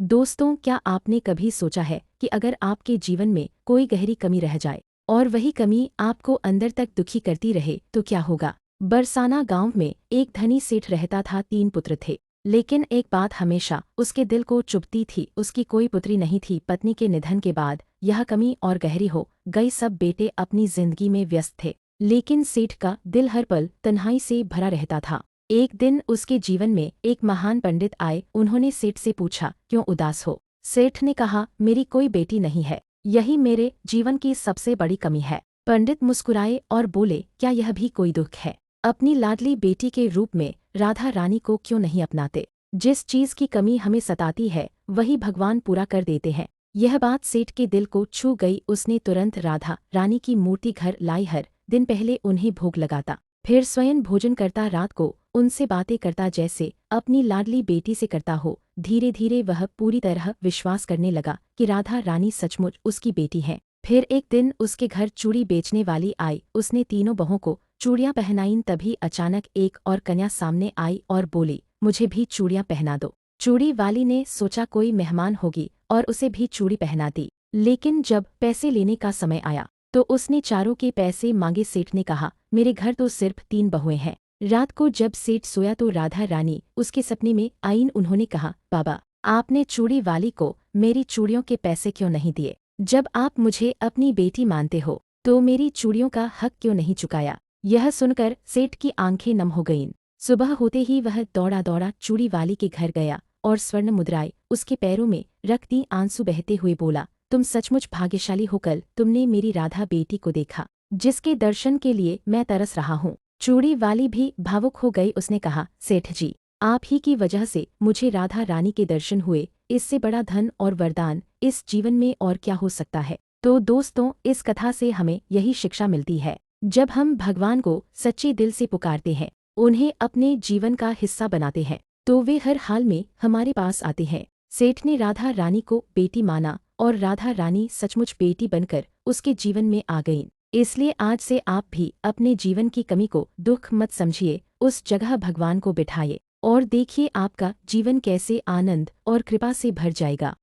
दोस्तों, क्या आपने कभी सोचा है कि अगर आपके जीवन में कोई गहरी कमी रह जाए और वही कमी आपको अंदर तक दुखी करती रहे तो क्या होगा। बरसाना गांव में एक धनी सेठ रहता था। 3 पुत्र थे, लेकिन एक बात हमेशा उसके दिल को चुभती थी, उसकी कोई पुत्री नहीं थी। पत्नी के निधन के बाद यह कमी और गहरी हो गई। सब बेटे अपनी जिंदगी में व्यस्त थे, लेकिन सेठ का दिल हर पल तन्हाई से भरा रहता था। एक दिन उसके जीवन में एक महान पंडित आए। उन्होंने सेठ से पूछा, क्यों उदास हो। सेठ ने कहा, मेरी कोई बेटी नहीं है, यही मेरे जीवन की सबसे बड़ी कमी है। पंडित मुस्कुराए और बोले, क्या यह भी कोई दुख है। अपनी लाडली बेटी के रूप में राधा रानी को क्यों नहीं अपनाते। जिस चीज की कमी हमें सताती है वही भगवान पूरा कर देते हैं। यह बात सेठ के दिल को छू गई। उसने तुरंत राधा रानी की मूर्ति घर लाई। हर दिन पहले उन्हें भोग लगाता, फिर स्वयं भोजन करता, रात को उनसे बातें करता जैसे अपनी लाडली बेटी से करता हो। धीरे धीरे वह पूरी तरह विश्वास करने लगा कि राधा रानी सचमुच उसकी बेटी है। फिर एक दिन उसके घर चूड़ी बेचने वाली आई। उसने तीनों बहुओं को चूड़ियां पहनाईं। तभी अचानक एक और कन्या सामने आई और बोली, मुझे भी चूड़ियां पहना दो। चूड़ी वाली ने सोचा कोई मेहमान होगी और उसे भी चूड़ी पहना दी। लेकिन जब पैसे लेने का समय आया तो उसने चारों के पैसे मांगे। सेठ ने कहा, मेरे घर तो सिर्फ 3 बहुएं हैं। रात को जब सेठ सोया तो राधा रानी उसके सपने में आईन। उन्होंने कहा, बाबा, आपने चूड़ी वाली को मेरी चूड़ियों के पैसे क्यों नहीं दिए। जब आप मुझे अपनी बेटी मानते हो तो मेरी चूड़ियों का हक क्यों नहीं चुकाया। यह सुनकर सेठ की आंखें नम हो गईं। सुबह होते ही वह दौड़ा दौड़ा चूड़ी वाली के घर गया और स्वर्ण मुद्राएं उसके पैरों में रख दी। आंसू बहते हुए बोला, तुम सचमुच भाग्यशाली हो। कल तुमने मेरी राधा बेटी को देखा, जिसके दर्शन के लिए मैं तरस रहा हूँ। चूड़ी वाली भी भावुक हो गई। उसने कहा, सेठ जी, आप ही की वजह से मुझे राधा रानी के दर्शन हुए। इससे बड़ा धन और वरदान इस जीवन में और क्या हो सकता है। तो दोस्तों, इस कथा से हमें यही शिक्षा मिलती है, जब हम भगवान को सच्चे दिल से पुकारते हैं, उन्हें अपने जीवन का हिस्सा बनाते हैं, तो वे हर हाल में हमारे पास आते हैं। सेठ ने राधा रानी को बेटी माना और राधा रानी सचमुच बेटी बनकर उसके जीवन में आ गईं। इसलिए आज से आप भी अपने जीवन की कमी को दुख मत समझिए, उस जगह भगवान को बिठाइए और देखिए आपका जीवन कैसे आनंद और कृपा से भर जाएगा।